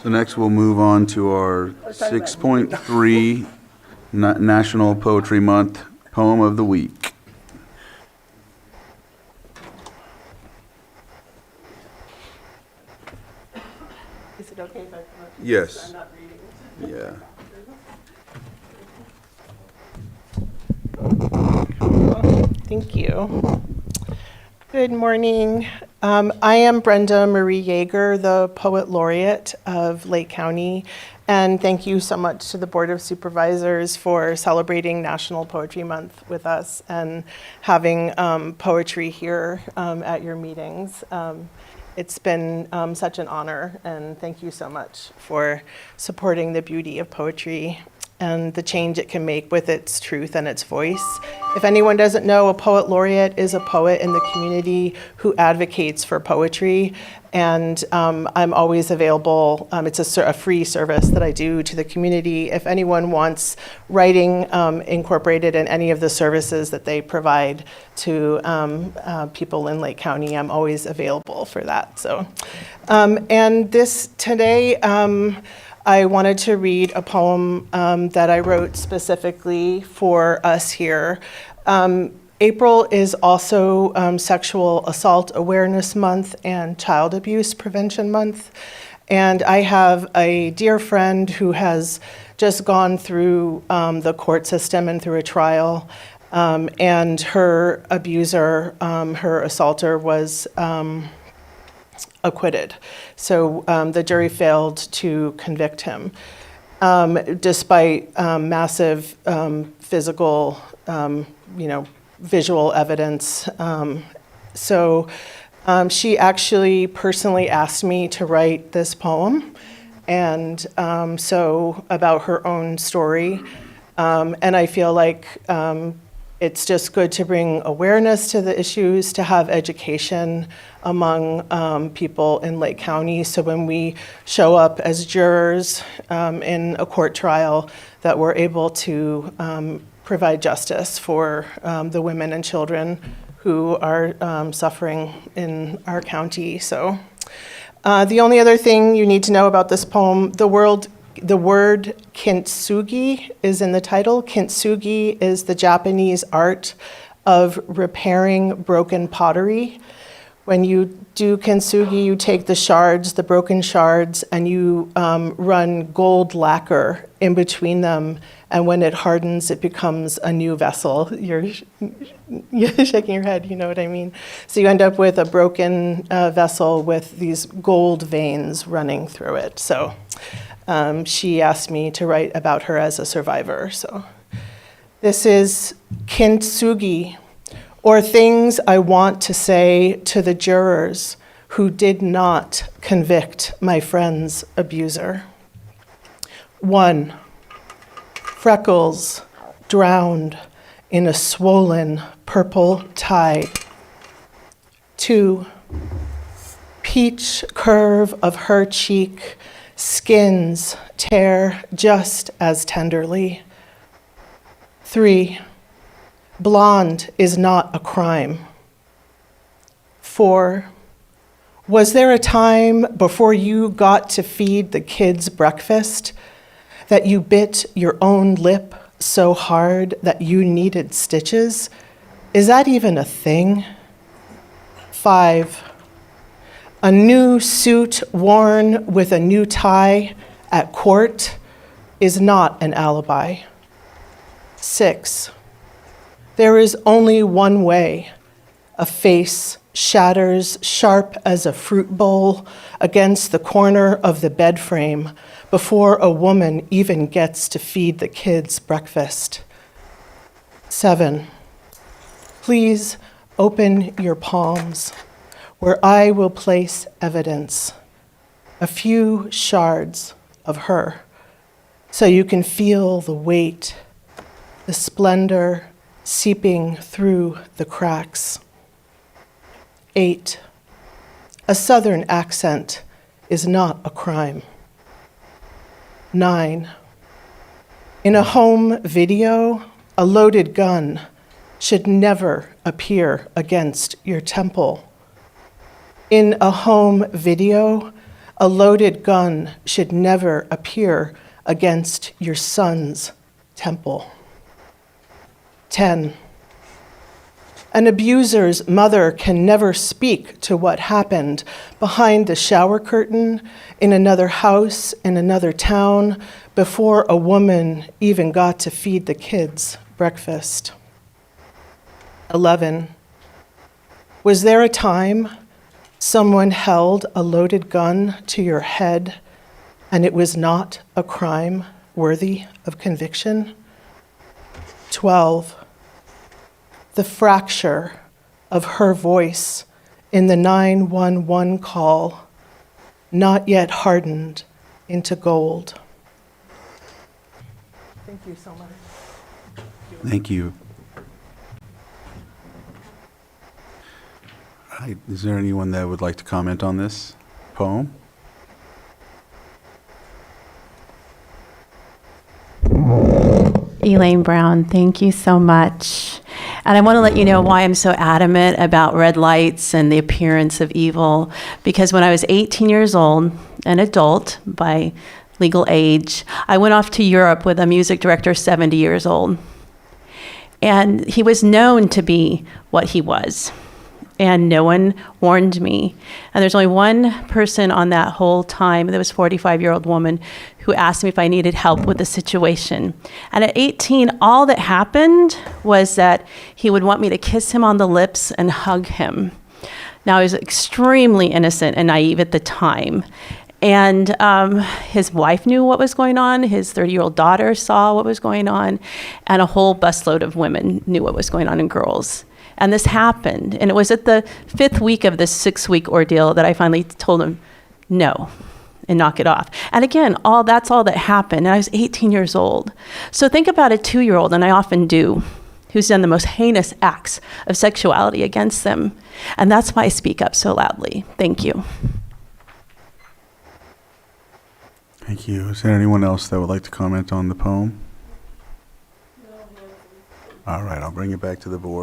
So next we'll move on to our 6.3 National Poetry Month Poem of the Week. Is it okay if I come up? Yes. I'm not reading. Yeah. Thank you. Good morning. I am Brenda Marie Yeager, the Poet Laureate of Lake County, and thank you so much to the Board of Supervisors for celebrating National Poetry Month with us and having poetry here at your meetings. It's been such an honor, and thank you so much for supporting the beauty of poetry and the change it can make with its truth and its voice. If anyone doesn't know, a poet laureate is a poet in the community who advocates for poetry, and I'm always available. It's a free service that I do to the community. If anyone wants writing incorporated in any of the services that they provide to people in Lake County, I'm always available for that. So, and this today, I wanted to read a poem that I wrote specifically for us here. April is also Sexual Assault Awareness Month and Child Abuse Prevention Month. And I have a dear friend who has just gone through the court system and through a trial. And her abuser, her assaulter, was acquitted. So the jury failed to convict him, despite massive physical, visual evidence. So she actually personally asked me to write this poem, and so about her own story. And I feel like it's just good to bring awareness to the issues, to have education among people in Lake County. So when we show up as jurors in a court trial, that we're able to provide justice for the women and children who are suffering in our county. So the only other thing you need to know about this poem, the word kintsugi is in the title. Kintsugi is the Japanese art of repairing broken pottery. When you do kintsugi, you take the shards, the broken shards, and you run gold lacquer in between them. And when it hardens, it becomes a new vessel. You're shaking your head, you know what I mean? So you end up with a broken vessel with these gold veins running through it. So she asked me to write about her as a survivor. So this is kintsugi, or things I want to say to the jurors who did not convict my friend's abuser. 1, freckles drowned in a swollen purple tide. 2, peach curve of her cheek, skins tear just as tenderly. 3, blonde is not a crime. 4, was there a time before you got to feed the kids breakfast that you bit your own lip so hard that you needed stitches? Is that even a thing? 5, a new suit worn with a new tie at court is not an alibi. 6, there is only one way. A face shatters sharp as a fruit bowl against the corner of the bed frame before a woman even gets to feed the kids breakfast. 7, please open your palms where I will place evidence, a few shards of her, so you can feel the weight, the splendor seeping through the cracks. 8, a Southern accent is not a crime. 9, in a home video, a loaded gun should never appear against your temple. In a home video, A loaded gun should never appear against your son's temple. 10. An abuser's mother can never speak to what happened behind the shower curtain, in another house, in another town, before a woman even got to feed the kids breakfast. 11. Was there a time someone held a loaded gun to your head and it was not a crime worthy of conviction? 12. The fracture of her voice in the 911 call, not yet hardened into gold. Thank you so much. Thank you. All right, is there anyone that would like to comment on this poem? Elaine Brown, thank you so much. And I want to let you know why I'm so adamant about red lights and the appearance of evil. Because when I was 18 years old, an adult by legal age, I went off to Europe with a music director 70 years old. And he was known to be what he was. And no one warned me. And there's only one person on that whole time, there was a 45-year-old woman, who asked me if I needed help with the situation. And at 18, all that happened was that he would want me to kiss him on the lips and hug him. Now, I was extremely innocent and naive at the time. And his wife knew what was going on. His 30-year-old daughter saw what was going on. And a whole busload of women knew what was going on, and girls. And this happened. And it was at the 5th week of this 6-week ordeal that I finally told him no and knock it off. And again, that's all that happened. And I was 18 years old. So think about a 2-year-old, and I often do, who's done the most heinous acts of sexuality against them. And that's why I speak up so loudly. Thank you. Thank you. Is there anyone else that would like to comment on the poem? All right, I'll bring it back to the board.